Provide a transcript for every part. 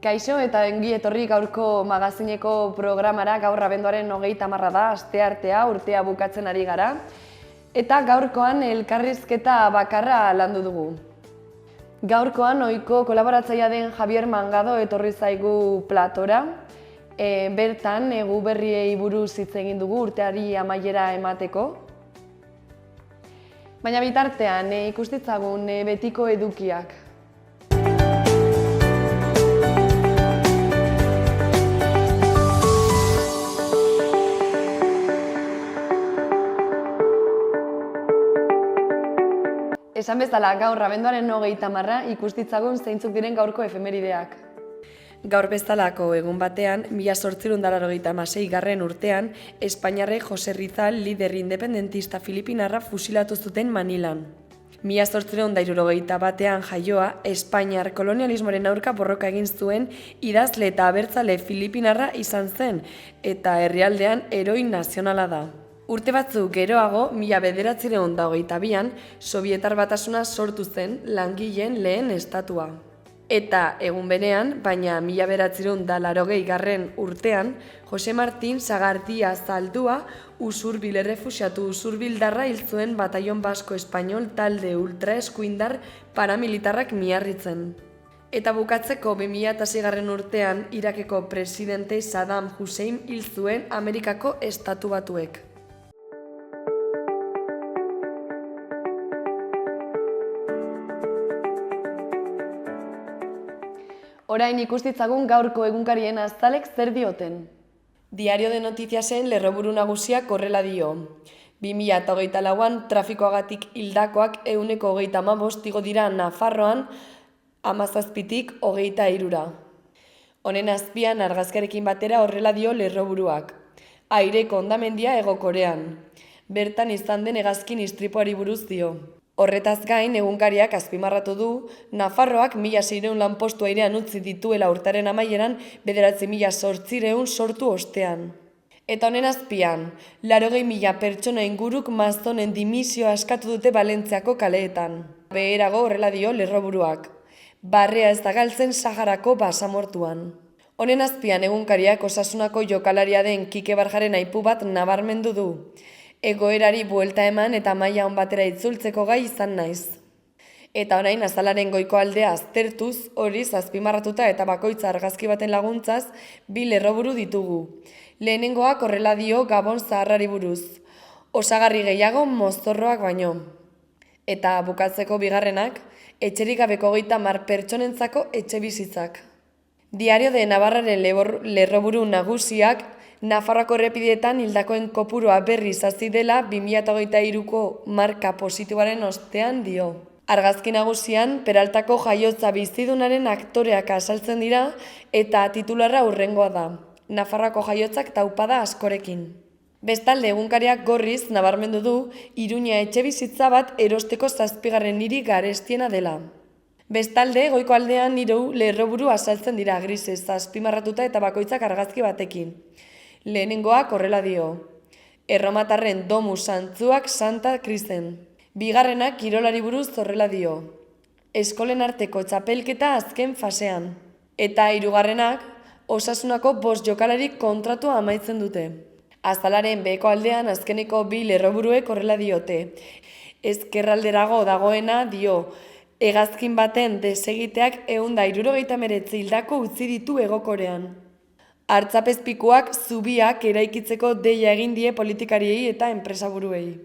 Kaixo eta ongi etorri gaurko magazineko programara. Gaur abenduaren 30 da, asteartea, urtea bukatzen ari gara. Eta gaurkoan elkarrizketa bakarra landu dugu. Gaurkoan ohiko kolaboratzailea den Javier Mangado etorri zaigu platora. Bertan, egu berriei buruz hitz egin dugu urteari amaiera emateko. Baina bitartean ikustitzagun betiko edukiak. Esan bezala, gaur abenduaren 30 ikustitzagun zeintzuk diren gaurko efemerideak. Gaur bezalako egun batean, 1896 urtean, Espainiarrek Jose Rizal, lider independentista filipinarra fusilatu zuten Manilan. 1861 jaioa, Espainiar kolonialismoaren aurka borroka egin zuen idazle eta abertzale filipinarra izan zen, eta herrialdean heroi nazionala da. Urte batzuk geroago, 1922an, Sobietar Batasuna sortu zen langileen lehen estatua. Eta egun berean, baina 1980 urtean, Jose Martin Sagartia Zaldua Usurbil errefuxiatu usurbildarra hil zuen Batallon Basko Espainol talde ultraeskuindar paramilitarrak miarritzen. Eta bukatzeko 2006 urtean, Irakeko presidente Saddam Hussein hil zuen Amerikako Estatu Batuek. Orain ikustitzagun gaurko egunkarien azalek zer dioten. Diario de Notiziasen lerroburu nagusiak horrela dio. 2024an trafikoagatik hildakoak 135 igo dira Nafarroan 17tik 23ra. Honen azpian argazkiarekin batera horrela dio lerroburuak. Aireko hondamendia Hego Korean. Bertan izan den hegazkin istripuari buruz dio. Horretaz gain, egunkariak azpimarratu du, Nafarroak 1.600 lanpostu airean utzi dituela urtaren amaieran 9.800 sortu ostean. Eta honen azpian, 80.000 pertsona inguruk mazonen dimisioa eskatu dute Valentziako kaleetan. Beherago horrela dio lerroburuak. Barrea ez da galtzen Saharako basamortuan. Honen azpian egunkariak Osasunako jokalaria den Kike Barjaren aipu bat nabarmendu du. Egoerari buelta eman eta maila on batera itzultzeko gai izan naiz. Eta orain azalaren goiko aldea aztertuz, horiz azpimarratuta eta bakoitza argazki baten laguntzaz, 2 lerroburu ditugu. Lehenengoak horrela dio Gabon zaharrari buruz. Osagarri gehiago mozorroak baino. Eta bukatzeko bigarrenak, etxerik gabeko 30 pertsonentzako etxebizitzak. Diario de Navarraren lerroburu nagusiak Nafarroako errepideetan hildakoen kopurua berriz hazi dela 2023ko marka positiboaren ostean dio. Argazki nagusian, Peraltako jaiotza bizidunaren aktoreak azaltzen dira eta titularra hurrengoa da. Nafarroako jaiotzak taupada askorekin. Bestalde egunkariak gorriz nabarmendu du Iruña etxebizitza bat erosteko 7. hiri garestiena dela. Bestalde, goiko aldean hiru lerroburu azaltzen dira grisez azpimarratuta eta bakoitzak argazki batekin. Lehenengoak horrela dio. Erromatarren domus antzuak Santa Kristen. Bigarrenak kirolari buruz horrela dio. Eskolen arteko txapelketa azken fasean. Eta hirugarrenak Osasunako 5 jokalari kontratua amaitzen dute. Azalaren beheko aldean azkeneko 2 lerroburuek horrela diote. Ezkerralderago dagoena dio. Hegazkin baten desegiteak 179 hildako utzi ditu Hego Korean. Artzapezpikuak zubiak eraikitzeko deia egin die politikariei eta enpresaburuei.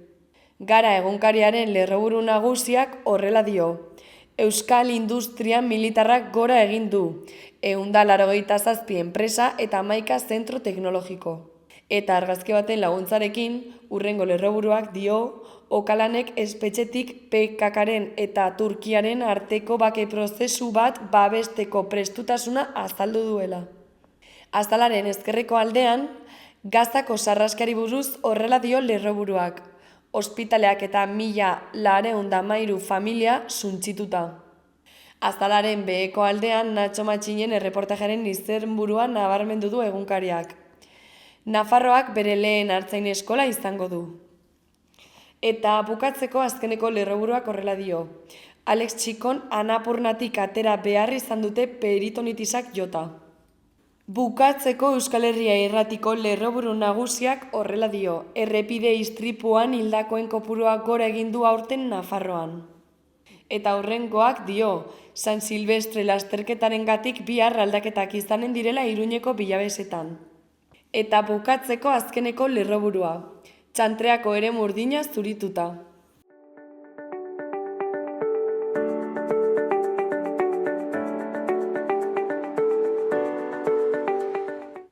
Gara egunkariaren lerroburu nagusiak horrela dio. Euskal industria militarrak gora egin du. 187 enpresa eta 11 zentro teknologiko. Eta argazki baten laguntzarekin, hurrengo lerroburuak dio, Okalanek espetxetik PKKaren eta Turkiaren arteko bake prozesu bat babesteko prestutasuna azaldu duela. Azalaren ezkerreko aldean, Gazako sarraskari buruz horrela dio lerroburuak. Ospitaleak eta 1.413 familia suntsituta. Azalaren beheko aldean Nacho Matxinen erreportajaren izenburua nabarmendu du egunkariak. Nafarroak bere lehen artzain eskola izango du. Eta bukatzeko azkeneko lerroburuak horrela dio. Alex Txikon Anapurnatik atera behar izan dute peritonitisak jota. Bukatzeko Euskal Herria Irratiko lerroburu nagusiak horrela dio, errepide istripuan hildakoen kopurua gora egin du aurten Nafarroan. Eta horrengoak dio, San Silvestre lasterketarengatik bihar aldaketak izanen direla Iruñeko bilabesetan. Eta bukatzeko azkeneko lerroburua, Txantreako eremu urdina zurituta.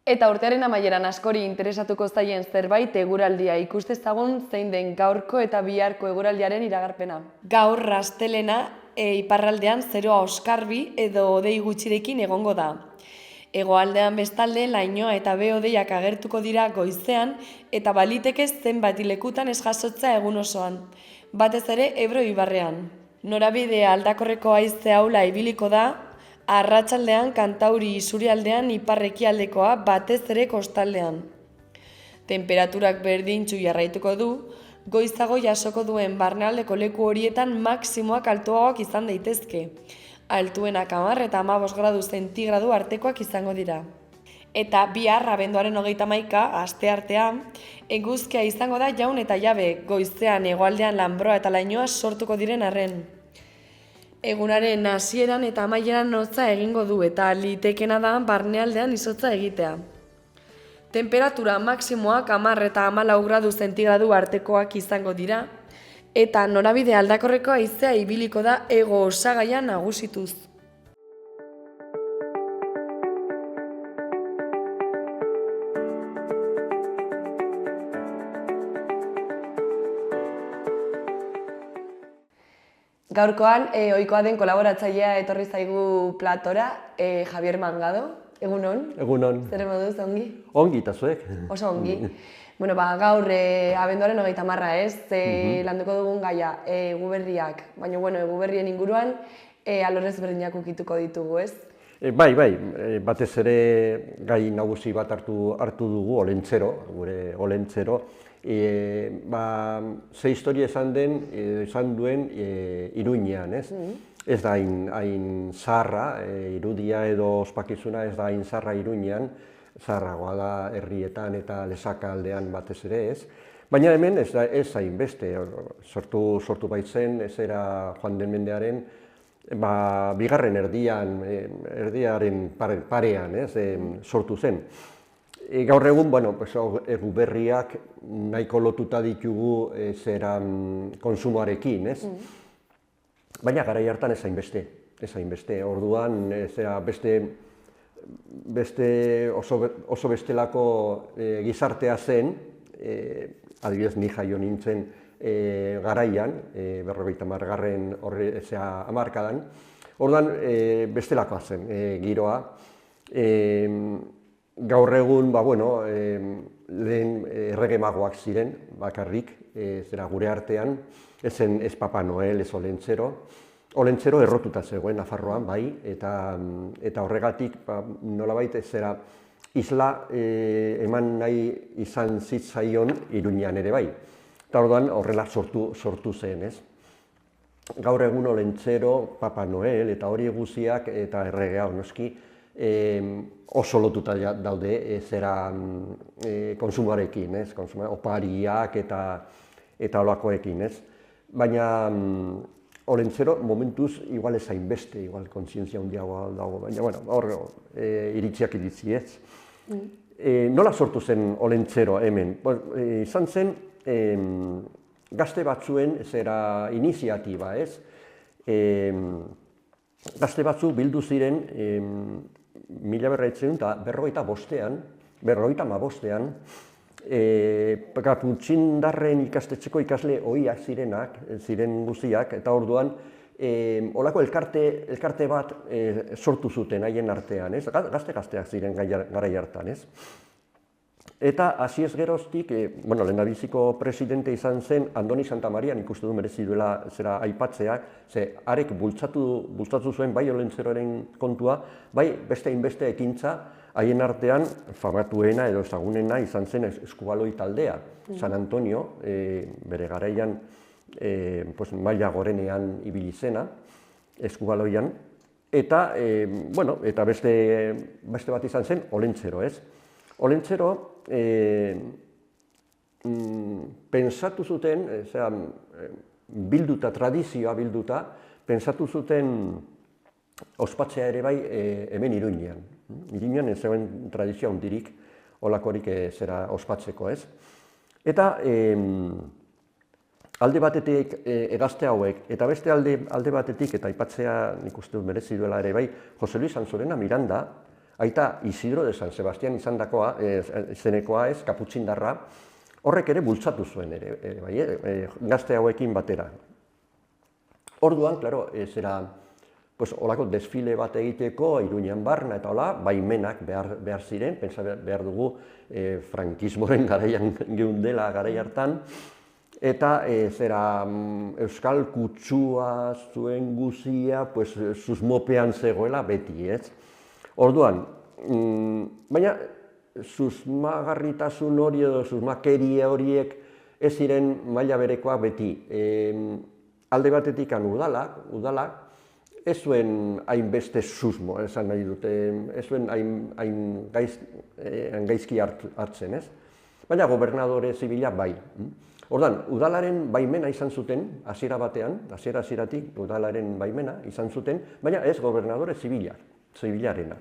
Eta urtearen amaieran askori interesatuko zaien zerbait eguraldia ikustezagun zein den gaurko eta biharko eguraldiaren iragarpena. Gaur astelena iparraldean zeroa oskarbi edo hodei gutxirekin egongo da. Hegoaldean bestalde lainoa eta behe-hodeiak agertuko dira goizean eta baliteke zenbait lekutan ez jasotza egun osoan, batez ere Ebro ibarrean. Norabide aldakorreko haize ahula ibiliko da, arratsaldean Kantauri isurialdean ipar-ekialdekoa batez ere kostaldean. Temperaturak berdintsu jarraituko du, goizago jasoko duen barnealdeko leku horietan maximoak altuagoak izan daitezke. Altuenak 10 eta 15 gradu zentigradu artekoak izango dira. Eta bihar abenduaren 31, asteartean, eguzkia izango da jaun eta jabe, goizean hegoaldean lanbroa eta lainoa sortuko diren arren. Egunaren hasieran eta amaieran hotza egingo du eta litekena da barnealdean izotza egitea. Temperatura maximoak 10 eta 14 gradu zentigradu artekoak izango dira eta norabide aldakorreko haizea ibiliko da hego osagaia nagusituz. Gaurkoan, ohikoa den kolaboratzailea etorri zaigu platora, Javier Mangado. Egunon? Egunon. Zer moduz, ongi? Ongi, eta zuek? Oso ongi. Bueno, gaur abenduaren 30, ez? Landuko dugun gaia, eguberriak. Baina, eguberrien inguruan, alorrez berdinak ukituko ditugu, ez? Bai, batez ere gai nagusi bat hartu dugu, Olentzero, gure Olentzero. Ze historia izan duen Iruñean, ez? Ez da hain zaharra, irudia edo ospakizuna ez da hain zaharra Iruñean, zaharragoa da herrietan eta Lesaka aldean batez ere, ez? Baina hemen ez hain beste, sortu baitzen, ez era Joan den mendearen, bigarren erdiaren parean, ez? Sortu zen. Gaur egun, eguberriak nahiko lotuta ditugu konsumoarekin, ez? Baina garai hartan ez hainbeste. Orduan, oso bestelako gizartea zen, adibidez ni jaio nintzen garaian, 50. hamarkadan, orduan bestelakoa zen giroa. Gaur egun, lehen errege magoak ziren, bakarrik, gure artean, ez Papa Noel, ez Olentzero. Olentzero errotuta zegoen Nafarroan, bai, eta horregatik nolabait isla eman nahi izan zitzaion Iruñean ere bai. Eta orduan horrela sortu zen, ez? Gaur egun Olentzero, Papa Noel eta hori guztiak eta erregea noski, oso lotuta daude konsumoarekin, opariak eta holakoekin, ez? Baina Olentzero momentuz igual ez hainbeste, igual kontzientzia handiagoa dago, baina hor iritziak iritzi, ez? Nola sortu zen Olentzero hemen? Izan zen gazte batzuen iniziatiba, ez? Gazte batzu bildu ziren 1955ean, Kaputxindarren ikastetxeko ikasle ohiak ziren guztiak, eta orduan holako elkarte bat sortu zuten haien artean, ez? Gazte-gazteak ziren garai hartan, ez? Eta hasiez geroztik, lehendabiziko presidente izan zen Andoni Santamaria, nik uste du merezi duela aipatzeak, ze harek bultzatu zuen bai Olentzeroren kontua, bai beste hainbeste ekintza, haien artean famatuena edo ezagunena izan zen Eskubaloi taldea. San Antonio, bere garaian maila gorenean ibili zena, eskubaloian, eta, eta beste bat izan zen Olentzero, ez? Olentzero, pentsatu zuten, bilduta, tradizioa bilduta, pentsatu zuten ospatzea ere bai hemen Iruñean. Iruñean ez zegoen tradizioa hundirik, olakorik ospatzeko, ez? Eta alde batetik egazte hauek, eta beste alde batetik, eta aipatzea nik uste dut merezi duela ere bai, Jose Luis Sanzorena Miranda, aita Isidro de San Sebastián izenekoa ez, kaputxindarra, horrek ere bultzatu zuen ere, bai, gazte hauekin batera. Orduan, klaro, olako desfile bat egiteko, Iruñean barna eta hola, baimenak behar ziren, behar dugu frankismoren garaian geundela garai hartan, eta euskal kutsua zuen guzia susmopean zegoela beti, ez? Orduan, baina susmagarritasun hori edo susmakeria horiek ez ziren maila berekoak beti. Alde batetik udalak, ez zuen hainbeste susmo, esan nahi dute, ez zuen hain gaizki hartzen, ez? Baina gobernadore zibila bai. Orduan, udalaren baimena izan zuten, hasieratik udalaren baimena izan zuten, baina ez gobernadore zibilarena.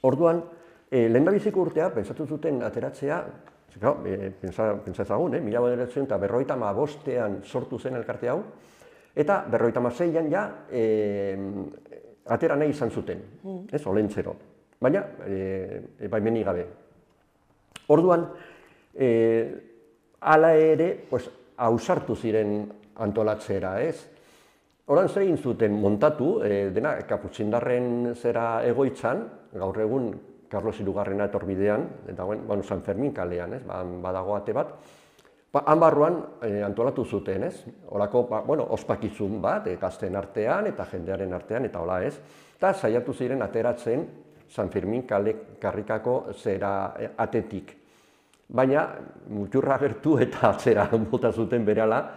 Orduan, lehendabiziko urtea, pentsatu zuten ateratzea, pentsatzen 1955ean sortu zen elkarte hau, eta 1956ean ja atera nahi izan zuten, ez, Olentzero, baina baimenik gabe. Orduan, hala ere, ausartu ziren antolatzera, ez? Orduan zer egin zuten montatu, dena kaputxindarren zera egoitzan, gaur egun Carlos Hirugarrena etorbidean, eta San Fermin kalean, ez? Badago ate bat, han barruan antolatu zuten, ez? Horako, ospakizun bat, gazten artean eta jendearen artean, eta hola, ez? Eta saiatu ziren ateratzen San Fermin karrikako zera atetik. Baina, muturra gertu eta atzera bota zuten berehala,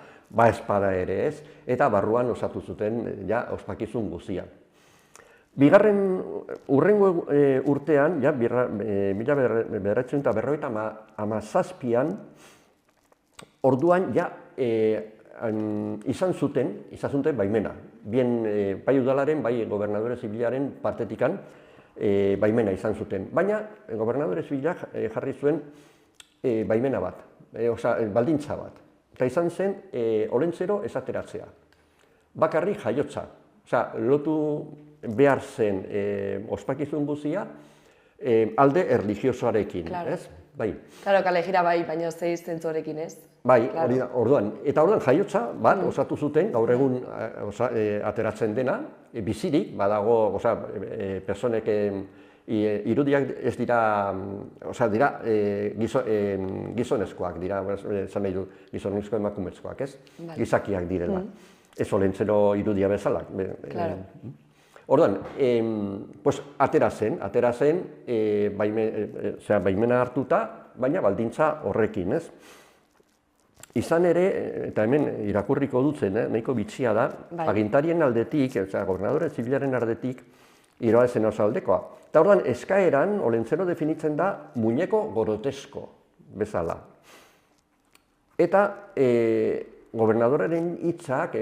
espada ere ez, eta barruan osatu zuten ospakizun guzia. Bigarren hurrengo urtean, 1957an, orduan izan zuten baimena. Bai udalaren, bai gobernadore zibilaren partetikan baimena izan zuten. Baina, gobernadore zibilak jarri zuen baimena bat, baldintza bat. Eta izan zen Olentzero ez ateratzea. Bakarrik jaiotza. Lotu behar zen ospakizun guzia alde erlijiosoarekin, ez? Bai. Claro, kalejira bai, baina zeiz zentzuarekin, ez? Bai, orduan. Eta orduan jaiotza bat osatu zuten, gaur egun ateratzen dena, bizirik, badago, personek irudiak ez dira, dira gizonezkoak dira, esan nahi du, gizonezko emakumezkoak, ez? Gizakiak direla. Ez Olentzero irudia bezala. Orduan, atera zen, baimena hartuta, baina baldintza horrekin, ez? Izan ere, eta hemen irakurriko dutzen, nahiko bitxia da, agintarien aldetik, gobernadore zibilaren aldetik, iroa ezen oso aldekoa. Eta orduan, eskaeran, Olentzero definitzen da muñeko grotesko bezala. Eta gobernadoraren hitzak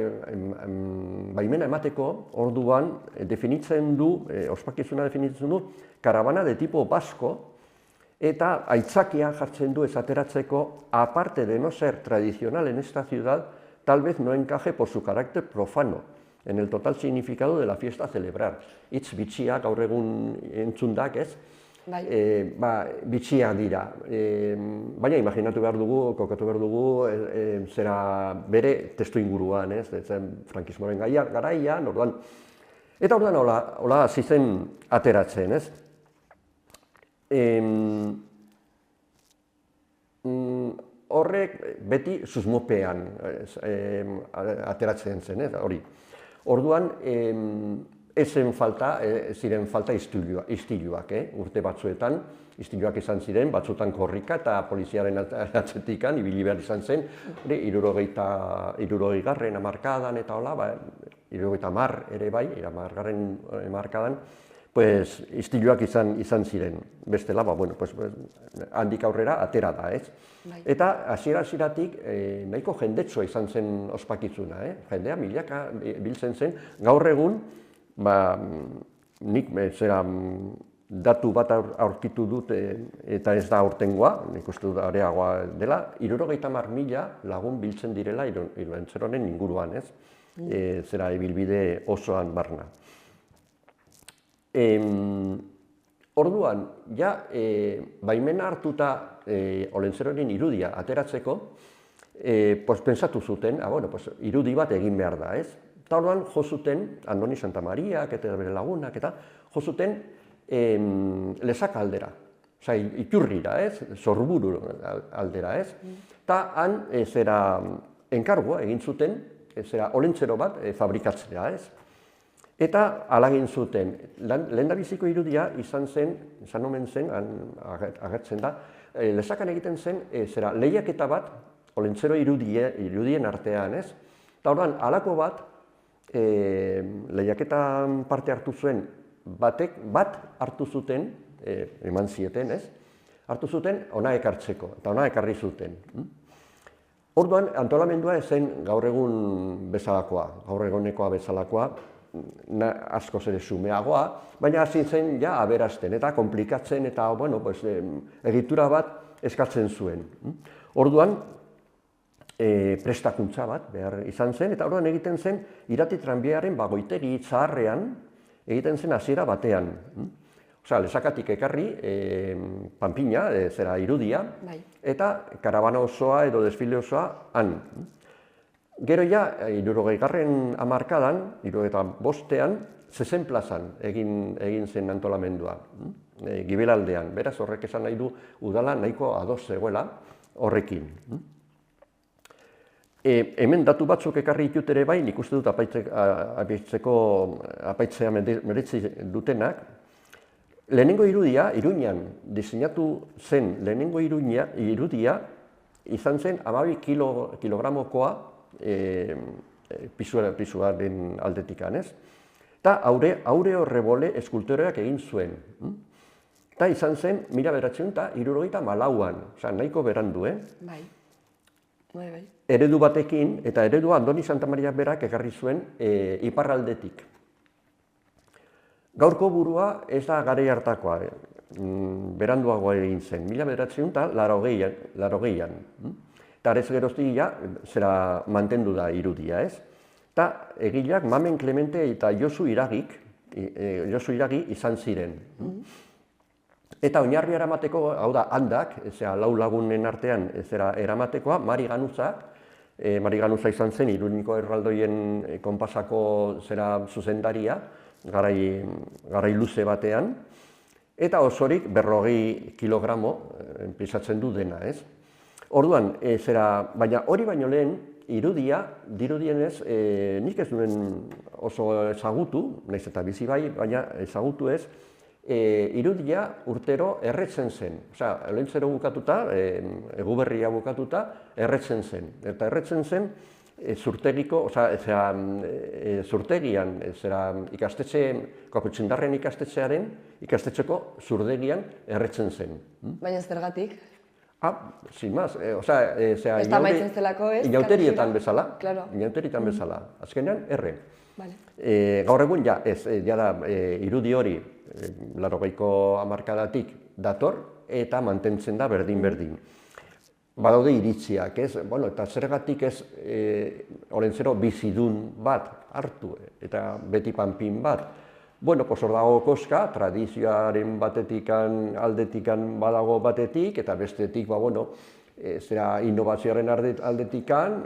baimena emateko orduan definitzen du, ospakizuna definitzen du, caravana de tipo vasco, eta aitzakia jartzen du esateratzeko, aparte de no ser tradicional en esta ciudad, tal vez no encaje por su carácter profano en el total significado de la fiesta a celebrar. Hitz bitxiak gaur egun entzundak, ez? Bitxiak dira. Baina imaginatu behar dugu, kokatu behar dugu, zera bere testu inguruan, ez? Frankismoaren garaian, orduan. Eta orduan hola hasi zen ateratzen, ez? Horrek beti susmopean ateratzen zen, hori. Orduan, ziren falta istiluak, urte batzuetan, istiluak izan ziren, batzuetan korrika eta poliziaren atzetikan, ibili behar izan zen, 60. hamarkadan eta hola, 70 ere bai, 70. hamarkadan, istiluak izan ziren. Bestela, handik aurrera atera da, ez? Eta hasiera-hasieratik nahiko jendetsua izan zen ospakizuna, jendea milaka biltzen zen, gaur egun, nik datu bat aurkitu dut eta ez da aurtengoa, nik uste dut areagoa dela, 70.000 lagun biltzen direla Olentzeroren inguruan, ez? Ibilbide osoan barna. Orduan, baimena hartuta Olentzeroren irudia ateratzeko, pentsatu zuten, irudi bat egin behar da, ez? Eta orduan, jo zuten, Andoni Santamariak eta bere lagunak, eta jo zuten Lesaka aldera, Iturrira, ez? Sorburu aldera, ez? Eta han, enkargua egin zuten, Olentzero bat fabrikatzea, ez? Eta alagin zuten, lehendabiziko irudia izan omen zen, agertzen da, Lesakan egiten zen, lehiaketa bat, Olentzero irudien artean, ez? Eta orduan, halako bat, lehiaketan parte hartu zuen, bat hartu zuten, eman zieten, ez? Hartu zuten, ona ekartzeko, eta ona ekarri zuten. Orduan, antolamendua ezen gaur egun bezalakoa, gaur egonekoa bezalakoa, askoz ere sumeagoa, baina hasi zen aberasten eta komplikatzen eta egitura bat eskatzen zuen. Orduan, prestakuntza bat behar izan zen, eta orduan egiten zen Irati tranbiaren bagoitegi zaharrean egiten zen hasiera batean. Lesakatik ekarri, Panpina, irudia, eta karabana osoa edo desfile osoa han. Gero 60. hamarkadan, 65. Zezen plazan egin zen antolamendua, Gibelaldean. Beraz, horrek esan nahi du udala nahiko ados zegoela horrekin. Hemen datu batzuk ekarri ditut ere bai, nik uste dut apaitzea meretzi dutenak. Lehenengo irudia, Iruñan diseinatu zen lehenengo irudia izan zen 12 kilogramokoa pisuaren aldetikan, ez? Eta Aureo Rebole eskultoreak egin zuen. Eta izan zen 1974an, nahiko berandu, Bai. Eredu batekin, eta eredua Andoni Santamariak berak ekarri zuen iparraldetik. Gaurko burua ez da garai hartakoa, beranduagoa egin zen, 1980an. Eta arez geroztik mantendu da irudia, ez? Eta egileak Mamen Clemente eta Josu Iragi izan ziren. Eta oinarri eramateko, hau da, handak, lau lagunen artean eramatekoa, Mari Ganuza izan zen, Iruniko erraldoien konpasako zuzendaria, garai luze batean, eta osorik 40 kilogramo pisatzen du dena, ez? Orduan, baina hori baino lehen, dirudienez, nik ez duen oso ezagutu, nahiz eta bizi bai, baina ezagutu ez, irudia urtero erretzen zen. Olentzero bukatuta, Eguberria bukatuta, erretzen zen. Eta erretzen zen, zurtegian, Kaputxindarren ikastetxeko zurdegian erretzen zen. Baina zergatik? Sin más, ez da maitzen zelako, ez? Inauterietan bezala, azkenean erre. Gaur egun, irudi hori 80ko hamarkadatik dator eta mantentzen da berdin-berdin. Badaude iritziak, ez? Eta zergatik ez Olentzero bizidun bat hartu eta beti Panpin bat. Hor dago koska, tradizioaren aldetikan badago batetik, eta bestetik, innovazioaren aldetikan,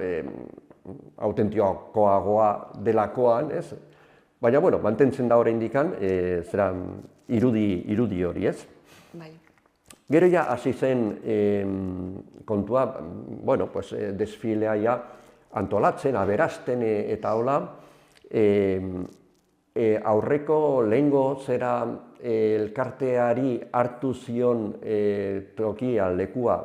autentikoagoa delakoan, ez? Baina, mantentzen da oraindikan, irudi hori, ez? Gero hasi zen kontua, desfilea antolatzen, aberasten eta hola, aurreko lehengo zera elkarteari hartu zion tokia, lekua,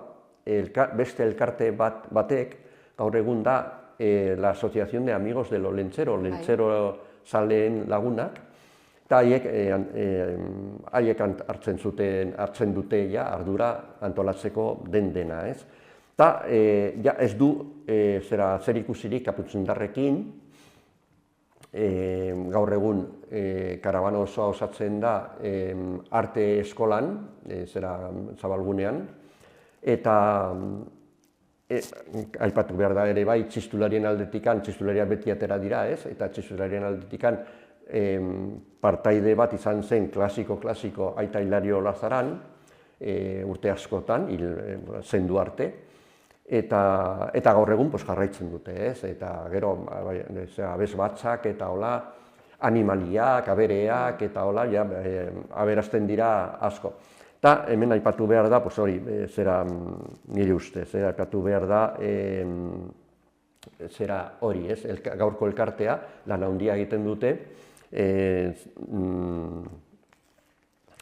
beste elkarte batek, gaur egun da, la Asociación de Amigos del Olentzero, Olentzero zaleen lagunak, eta haiek hartzen dute ardura antolatzeko dena, ez? Eta ez du zer ikusirik kaputxindarrekin, gaur egun karabana osoa osatzen da arte eskolan, Zabalgunean, eta aipatu behar da ere bai, txistularien aldetikan, txistulariak beti atera dira, ez? Eta txistularien aldetikan partaide bat izan zen klasiko Aita Hilario Lazaran, urte askotan, zendu arte, eta gaur egun jarraitzen dute, ez? Eta gero, abez batzak eta hola, animaliak, abereak eta hola, aberazten dira asko. Eta hemen aipatu behar da, hori, zera nire ustez, aipatu behar da, zera hori, ez, gaurko elkartea, lan handia egiten dute,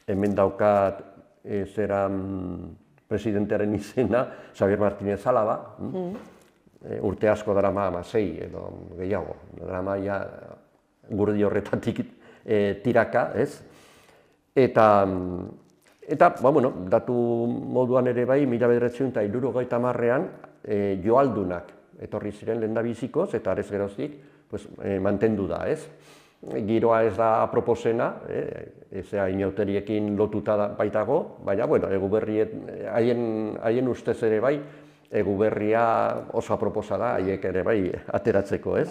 hemen daukat, zera presidentearen izena, Xabier Martínez Álava, urte asko darama 6 edo gehiago, darama ja gurdi horretatik tiraka, ez? Eta, datu moduan ere bai, 1970ean joaldunak etorri ziren lehendabizikoz, eta arez geroztik mantendu da, ez? Giroa ez da aproposena, inauteriekin lotuta baitago, baina, haien ustez ere bai, Eguberria oso aproposa da, haiek ere bai ateratzeko, ez?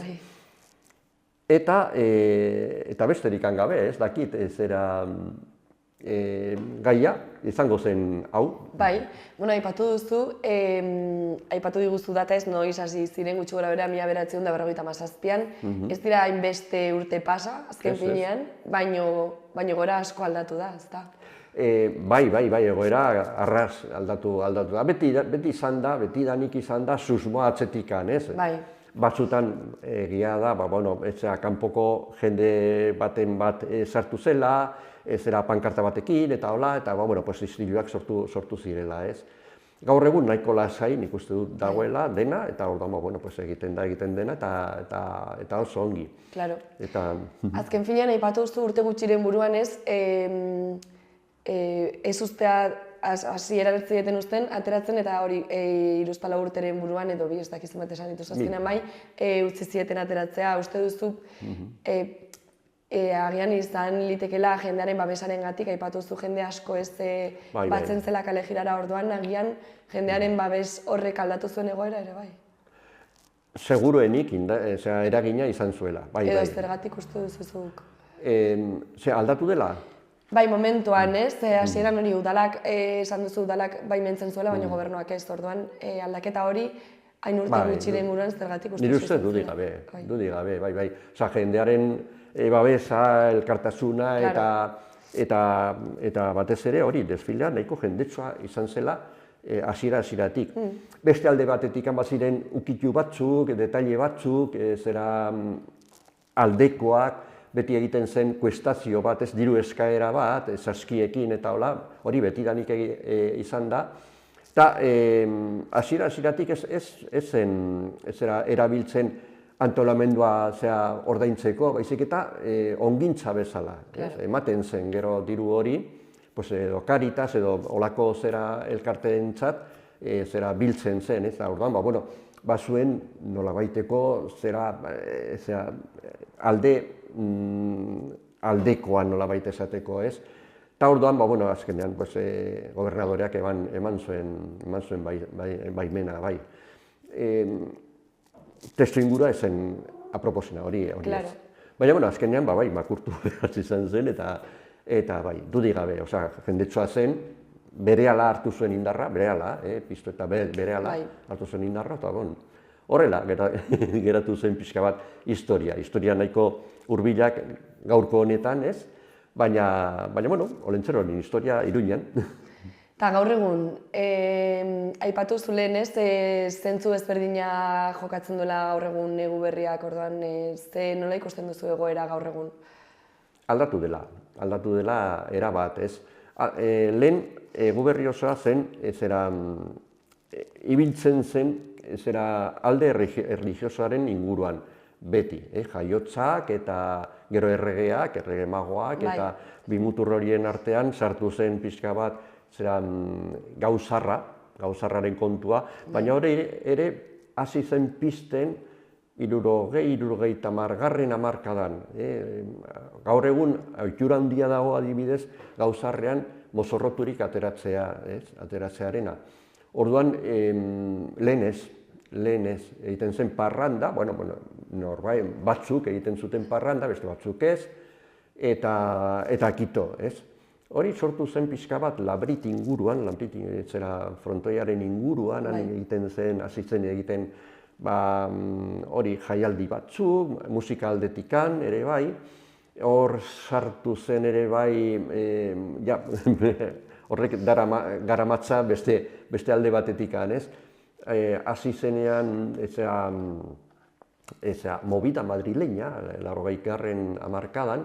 Eta besterik gabe, ez dakit, zera gaia, izango zen hau. Bai, aipatu duzu, aipatu diguzu data ez noiz hasi ziren gutxi gora bera 1957an, ez dira hainbeste urte pasa, azken finean, baino gora asko aldatu da, ez da? Bai, egoera arras aldatu da. Beti izan da, beti danik izan da, susmoa atzetikan, ez? Bai. Batzutan egia da, kanpoko jende baten bat sartu zela, zera pankarta batekin, eta hola, eta istiluak sortu zirela, ez? Gaur egun nahiko lasai, nik uste dut dagoela dena, eta orduan, egiten dena, eta oso ongi. Claro. Azken finean, aipatu duzu urte gutxiren buruan ez, ez ustea hasiera zieten uzten, ateratzen eta hori hiruzpalau urteren buruan edo bi ez dakizun bat esan dituz azkenean bai, utzi zieten ateratzea, uste duzu agian izan litekela jendearen babesarengatik, aipatu duzu jende asko ez batzen zela kale jirara orduan, agian jendearen babes horrek aldatu zuen egoera ere bai? Seguruenik eragina izan zuela, bai. Edo zergatik uste duzuzuk? Aldatu dela? Bai, momentuan, ez? Hasieran hori udalak, esan duzu udalak baimentzen zuela, baina gobernuak ez, orduan aldaketa hori hain urte gutxiren buruan zergatik uste zuzuz. Nire uste dudi gabe, bai. Osa, jendearen babesa, elkartasuna eta batez ere hori, desfilea nahiko jendetsua izan zela hasieratik. Beste alde batetik baziren ukitu batzuk, detaile batzuk, zera aldekoak, beti egiten zen kuestazio bat, ez diru eskaera bat, saskiekin eta hola, hori betidanik izan da. Eta hasieratik ez zen erabiltzen antolamendua ordaintzeko, baizik eta ongintza bezala. Ematen zen gero diru hori, edo Caritas edo olako elkarteentzat biltzen zen, ez da, orduan, bazuen nolabaiteko aldekoan nolabait esateko, ez? Eta orduan, azkenean, gobernadoreak eman zuen baimena, bai. Testuingurua ezen aproposena hori ez. Baina, azkenean, makurtu behar izan zen, eta dudik gabe, jendetsua zen, berehala hartu zuen indarra, piztu eta berehala hartu zuen indarra, eta horrela geratu zen pixka bat historia nahiko hurbilak gaurko honetan, ez? Baina, Olentzeroaren historia Iruñan. Eta gaur egun, aipatu zu lehen ez, zentzu ezberdina jokatzen duela gaur egun Eguberriak, orduan, nola ikusten duzu egoera gaur egun? aldatu dela erabat, ez? Lehen Eguberri osoa zen, ibiltzen zen, alde erlijiosoaren inguruan, beti, jaiotzak eta gero erregeak, errege magoak, eta bi mutur horien artean sartu zen pixka bat gauzarraren kontua, baina hori ere hasi zen pizten 60-70 hamarkadan. Gaur egun, ohitura handia dago adibidez, gauzarrean mozorroturik ateratzearena. Orduan, lehenez egiten zen parranda, norbait batzuk egiten zuten parranda, beste batzuk ez, eta kito, ez? Hori sortu zen pixka bat Labrit inguruan, frontoiaren inguruan, egiten zen, hasi zen egiten, hori jaialdi batzuk, musika aldetikan ere bai, hor sartu zen ere bai, horrek garamatza beste alde batetikan, ez? Hasi zenean, movida madrileña, 80. hamarkadan,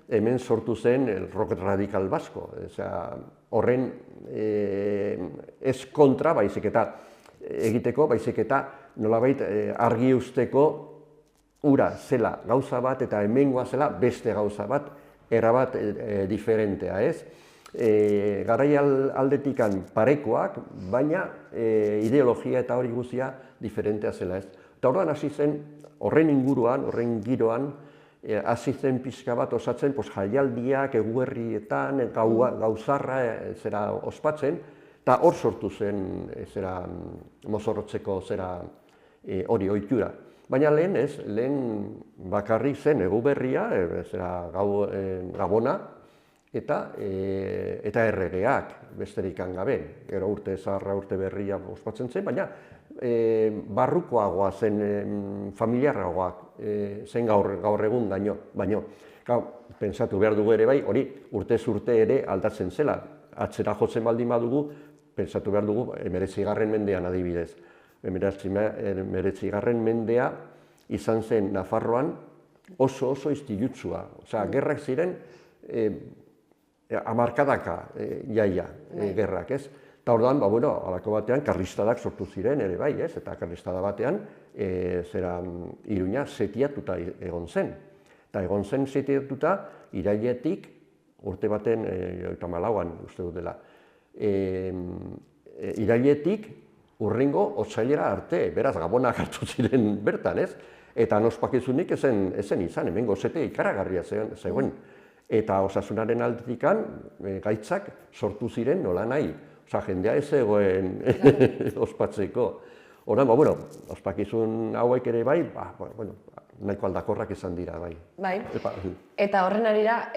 hemen sortu zen el rock radical vasco. Horren ez kontra, baizik eta egiteko, baizik eta nolabait argi usteko ura zela gauza bat eta hemengoa zela beste gauza bat, erabat diferentea, ez? Garai aldetikan parekoak, baina ideologia eta hori guztia diferentea zela, ez? Eta orduan hasi zen, horren inguruan, horren giroan, hasi zen pixka bat osatzen jaialdiak, eguerrietan, gauzarra ospatzen, eta hor sortu zen mozorrotzeko hori ohitura. Baina lehen bakarrik zen Eguberria, Gabona, eta erregeak besterik gabe. Gero urte zaharra, urte berria ospatzen zen, baina barrukoagoa zen, familiarragoak zen gaur egun baino. Pentsatu behar dugu ere bai, hori urtez urte ere aldatzen zela. Atzera jotzen baldin badugu, pentsatu behar dugu 19. mendean adibidez. 19. mendea izan zen Nafarroan oso istilutsua. Gerrak ziren hamarkadaka gerrak, ez? Eta orduan, halako batean, karlistadak sortu ziren ere bai, ez? Eta karlistada batean, Iruña setiatuta egon zen. Eta egon zen setiatuta, irailetik, urte baten, 94an uste dut dela, irailetik urringo otsailera arte, beraz Gabonak hartu ziren bertan, ez? Eta ospakizunik ezen izan, hemen gozete ikaragarria zegoen. Eta osasunaren aldetikan gaitzak sortu ziren nola nahi. Jendea ez zegoen ospatzeko. Orduan, ospakizun hauek ere bai, nahiko aldakorrak izan dira, bai. Bai, eta horren arira,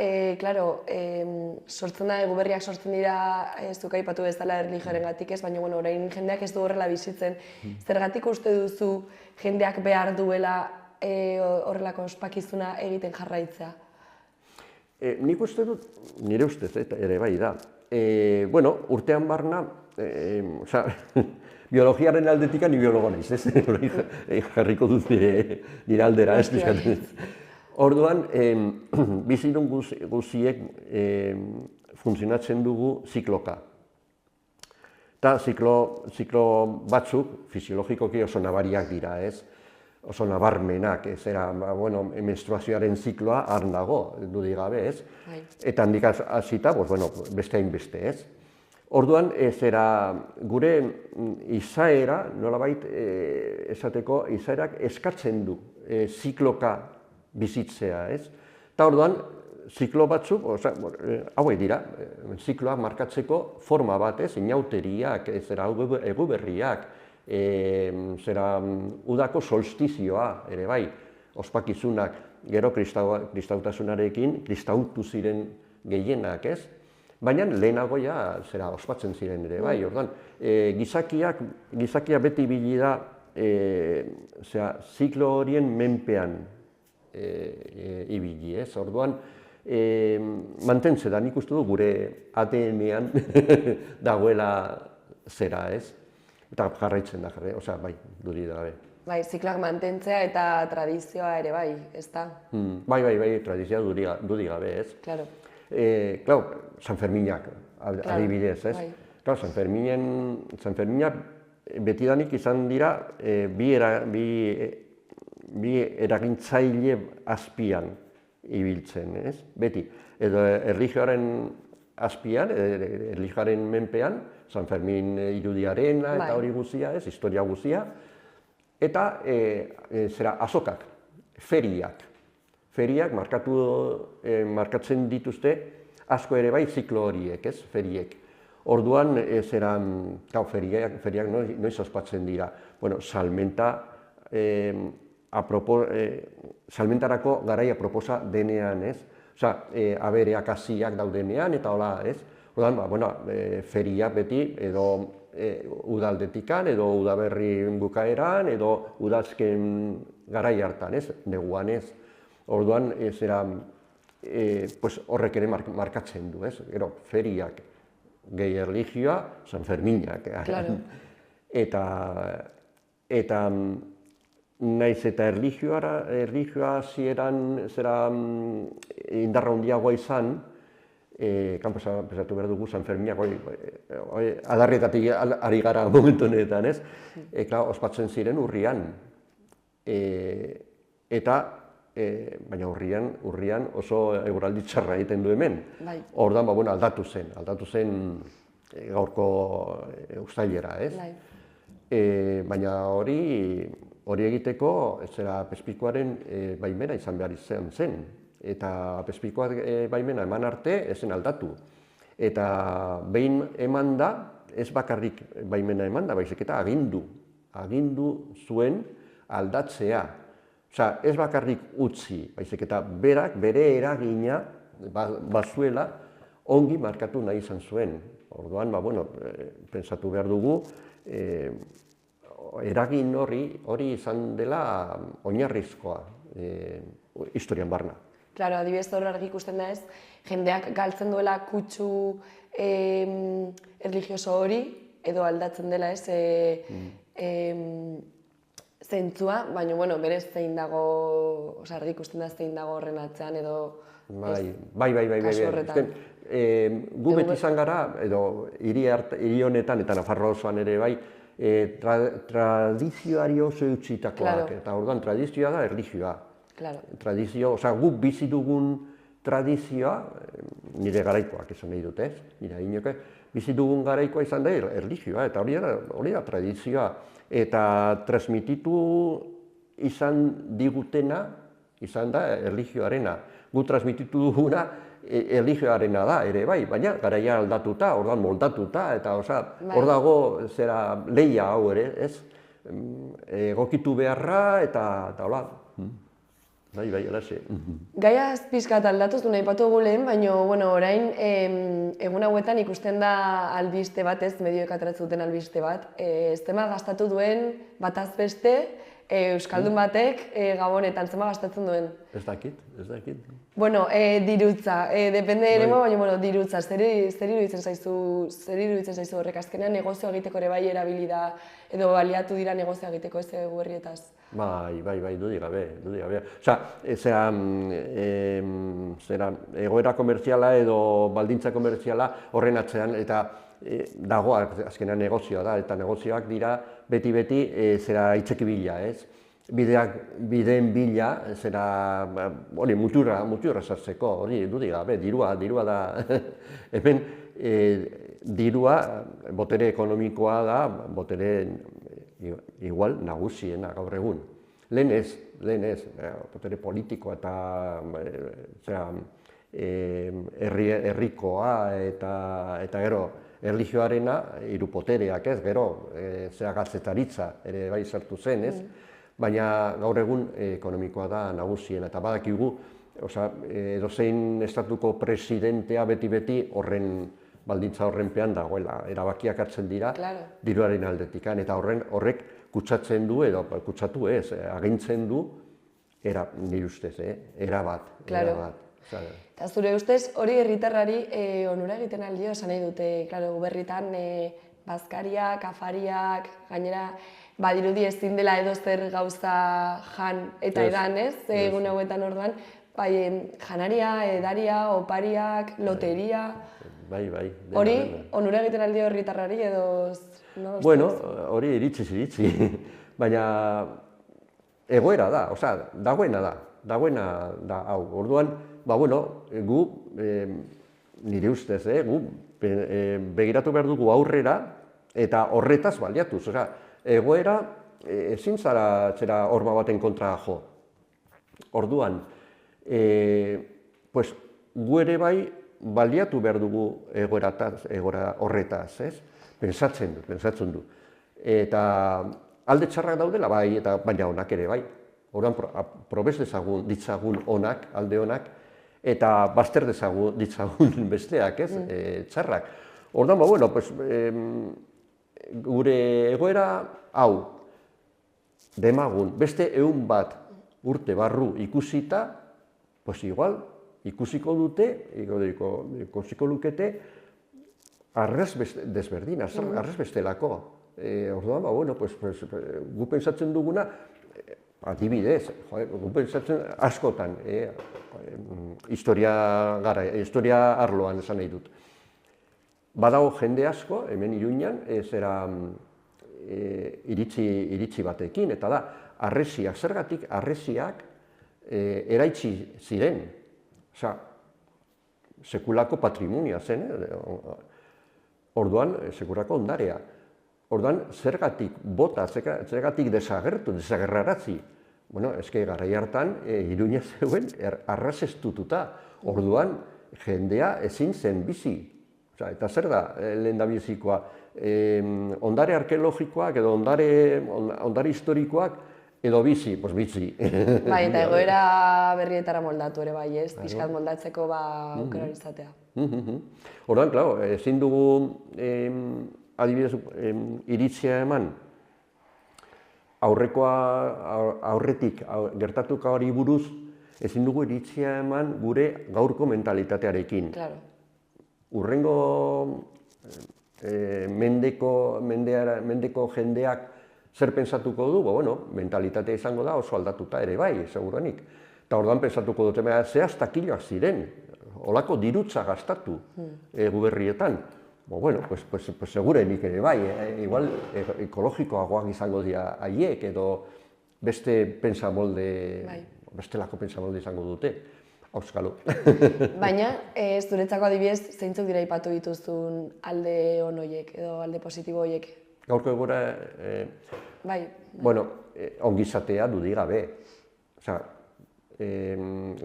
sortzen da, Eguberriak sortzen dira, ez duk aipatu bezala erlijioaren gatik ez, baina orain jendeak ez du horrela bizitzen. Zergatik uste duzu jendeak behar duela horrelako ospakizuna egiten jarraitzea? Nik uste dut, nire ustez ere bai da. Urtean barna, biologiaren aldetikan ni biologo naiz, ez? Jarriko dut nire aldera, ez pixkatzen. Orduan, bizidun guziek funtzionatzen dugu zikloka. Eta ziklo batzuk, fisiologikoki oso nabariak dira, ez? Oso nabarmenak, menstruazioaren zikloa har dago, dudik gabe, ez? Eta handik hasita, beste hainbeste, ez? Orduan, gure izaera, nolabait esateko, izaerak eskatzen du zikloka bizitzea, ez? Eta orduan, ziklo batzuk, hauek dira, zikloak markatzeko forma bat, ez? Inauteriak, Eguberriak, udako solstizioa, ere bai, ospakizunak, gero kristautasunarekin, kristautu ziren gehienak, ez? Baina lehenago ospatzen ziren ere bai, orduan, gizakia beti ibili da ziklo horien menpean ibili, ez? Orduan, mantentze da, nik uste du gure ADN-ean dagoela zera, ez? Eta jarraitzen da, bai, duri da, Bai, zikloak mantentzea eta tradizioa ere bai, ezta? Bai, tradizioa dudik gabe, ez? Claro. San Ferminak, adibidez, ez? Bai. San Ferminak betidanik izan dira bi eragintzaile azpian ibiltzen, ez? Beti, edo erlijioaren azpian, erlijioaren menpean, San Fermin irudiarena eta hori guzia, ez? Historia guzia, eta azokak, feriak. Feriak markatzen dituzte asko ere bai ziklo horiek, ez? Feriek. Orduan, feriak noiz ospatzen dira. Bueno, salmentarako garaia proposa denean, ez? Osa, abereak hasiak daudenean, eta hola, ez? Orduan, feriak beti, edo udaldetikan, edo udaberri bukaeran, edo udazken garai hartan, ez? Neguan, ez? Orduan, horrek ere markatzen du, ez? Gero, feriak, gehi erlijioa, San Ferminak. Claro. Eta naiz eta erlijioa zieran indarra handiagoa izan, pensatu behar dugu San Ferminak, adarrietatik ari gara momentu honetan, ez? Ospatzen ziren urrian. Baina urrian oso eguraldi txarra egiten du hemen. Orduan, aldatu zen gaurko uztailera, ez? Baina hori egiteko, Pespikoaren baimena izan behar izan zen. Eta Pespikoak baimena eman arte, ezen aldatu. Eta behin eman da, ez bakarrik baimena eman da, baizik eta agindu zuen aldatzea. Osa, ez bakarrik utzi, baizik eta berak bere eragina bazuela ongi markatu nahi izan zuen. Orduan, pentsatu behar dugu, eragin hori izan dela oinarrizkoa historian barna. Claro, adibidez hor argi ikusten da ez, jendeak galtzen duela kutsu erlijioso hori, edo aldatzen dela ez, zentzua, baina, berez zein dago, argi ikusten da zein dago horren atzean, edo kasu horretan. Gu beti izan gara, edo hiri honetan eta Nafarroa osoan ere bai, tradizioari oso eutxitakoak, eta orduan tradizioa da erlijioa. Tradizio, guk bizi dugun tradizioa, nire garaikoak esan nahi dut, ez? Nire inoke, bizi dugun garaikoa izan da erlijioa, eta hori da tradizioa. Eta transmititu izan digutena, izan da erlijioarena. Gu transmititu duguna erlijioarena da, ere bai, baina garaia aldatuta, orduan moldatuta, eta hor dago lehia hau ere, ez? Egokitu beharra, eta hola. Bai, alaxe. Gaia pixkat aldatuz du nahi patu lehen, baina orain egun hauetan ikusten da albiste bat, ez, medioek ateratzen albiste bat, zema gastatu duen bataz beste, euskaldun batek Gabonetan zema gastatzen duen. Ez dakit. Bueno, dirutza, depende ere, baina dirutza, zer iruditzen zaizu horrek azkenean negozioa egiteko ere bai erabili da, edo baliatu dira negozioa egiteko ez guerrietaz? Bai, dudik gabe. Egoera komertziala edo baldintza komertziala horren atzean, eta dago azkenean negozioa da, eta negozioak dira beti itzeki bila, ez? Bideen bila, muturra sartzeko, hori dudik gabe, dirua da, hemen dirua, botere ekonomikoa da, botere igual nagusiena gaur egun. Lehen ez, botere politikoa eta herrikoa eta gero erlijioarena hiru potereak ez, gero gazetaritza ere bai sartu zen, ez? Baina gaur egun ekonomikoa da nagusiena eta badakigu, edozein estatuko presidentea beti horren baldintza horrenpean dagoela, erabakiak hartzen dira diruaren aldetikan, eta horrek kutsatzen du, edo kutsatu ez, agintzen du, nire ustez, erabat. Eta zure ustez, hori herritarrari onura egiten aldio, esan nahi dute, berritan bazkariak, afariak, gainera badirudi ezin dela edozer gauza jan eta edan, ez? Egun hauetan orduan, bai, janaria, edaria, opariak, loteria... Bai. Hori, onura egiten aldi herritarrari edo... Bueno, hori iritzi, baina egoera da, osea, dagoena da, hau. Orduan, gu, nire ustez, gu begiratu behar dugu aurrera eta horretaz baliatuz. Osea, egoera ezin zara horma baten kontra jo. Orduan, gu ere bai baliatu behar dugu egoera horretaz, ez? Pentsatzen du. Eta alde txarrak daudela bai, eta baina onak ere bai. Orduan, probez ditzagun onak, alde onak, eta bazter ditzagun besteak, ez? Txarrak. Orduan, gure egoera hau demagun beste 100 bat urte barru ikusita, igual ikusiko dute, ikusiko lukete, arrez desberdina, arrez bestelako. Orduan, gu pentsatzen duguna, adibidez, gu pentsatzen askotan, historia arloan esan nahi dut. Badago jende asko, hemen Iruñan, iritzi batekin, eta da, harresiak, zergatik harresiak eraitsi ziren. Osea, sekulako patrimonioa zen, orduan, sekulako ondarea. Orduan, zergatik bota, zergatik desagerraratzi. Eske garai hartan, Iruña zeuen arrazestututa. Orduan, jendea ezin zen bizi. Eta zer da lehendabizikoa? Ondare arkeologikoak edo ondare historikoak edo bizi, bizi. Bai, eta egoera berrietara moldatu ere bai, ez? Pixkat moldatzeko aukera izatea. Orduan, klaro, ezin dugu adibidez iritzia eman aurretik gertatuko hori buruz, ezin dugu iritzia eman gure gaurko mentalitatearekin. Urrengo mendeko jendeak zer pentsatuko du? Mentalitatea izango da oso aldatuta ere bai, seguruenik. Eta orduan pentsatuko dute, zehaztakiloak ziren, olako dirutza gastatu guberrietan. Segurenik ere bai, igual ekologikoagoak izango dira haiek edo bestelako pentsamolde izango dute. Auskalo. Baina, zuretzako adibidez, zeintzuk dira aipatu dituzun alde on horiek edo alde positibo horiek? Gaurko egoera, ongizatea dudik gabe.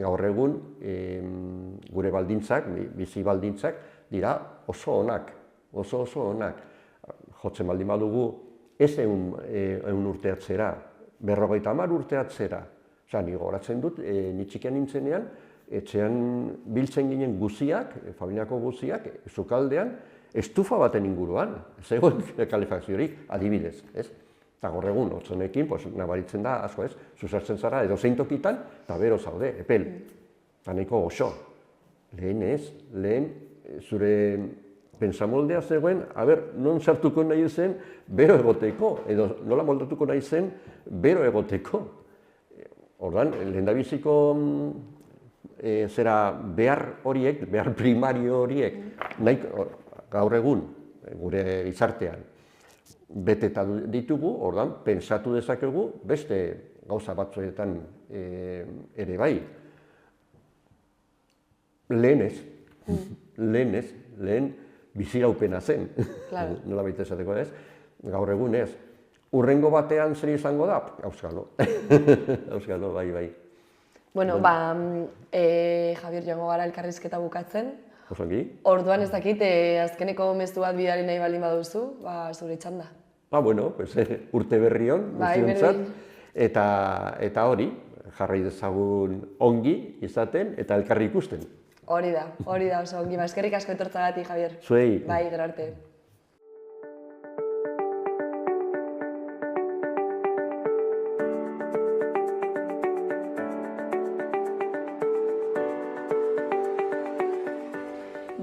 Gaur egun, gure baldintzak, bizi baldintzak, dira oso onak, oso onak. Jotzen baldin badugu, ez 100 urte atzera, 50 urte atzera. Ni gogoratzen dut, ni txikian nintzenean, etxean biltzen ginen guziak, familiako guziak, sukaldean, estufa baten inguruan, ez egon kalefakziorik, adibidez, ez? Eta gaur egun, otzonekin, nabaritzen da, asko ez, zuzartzen zara, edo zein tokitan, eta bero zaude, epel. Eta nahiko goxo. Lehen zure pentsamoldea zegoen, non sartuko nahi zen, bero egoteko, edo nola moldatuko nahi zen, bero egoteko. Orduan, lehendabiziko behar horiek, behar primario horiek, gaur egun, gure gizartean, beteta ditugu, orduan, pentsatu dezakegu beste gauza batzuetan ere bai. Lehen biziraupena zen, nola baita esateko ez, gaur egun ez. Urrengo batean zer izango da? Auskalo. Auskalo, bai. Bueno, Javier, joango gara elkarrizketa bukatzen. Osongi. Orduan ez dakit, azkeneko mezu bat bidali nahi baldin baduzu, zure txanda. Urte berri hon, guztiontzat. Eta hori, jarrai dezagun ongi izaten eta elkarri ikusten. Hori da, oso ongi. Eskerrik asko etortzagatik, Javier. Zuei. Bai, gero arte.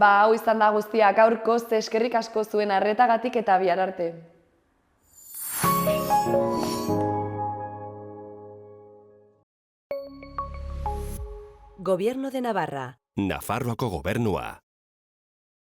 Hau izan da guztia gaurkoz, eskerrik asko zuen arretagatik eta bihar arte. Gobierno de Navarra. Nafarroako gobernua.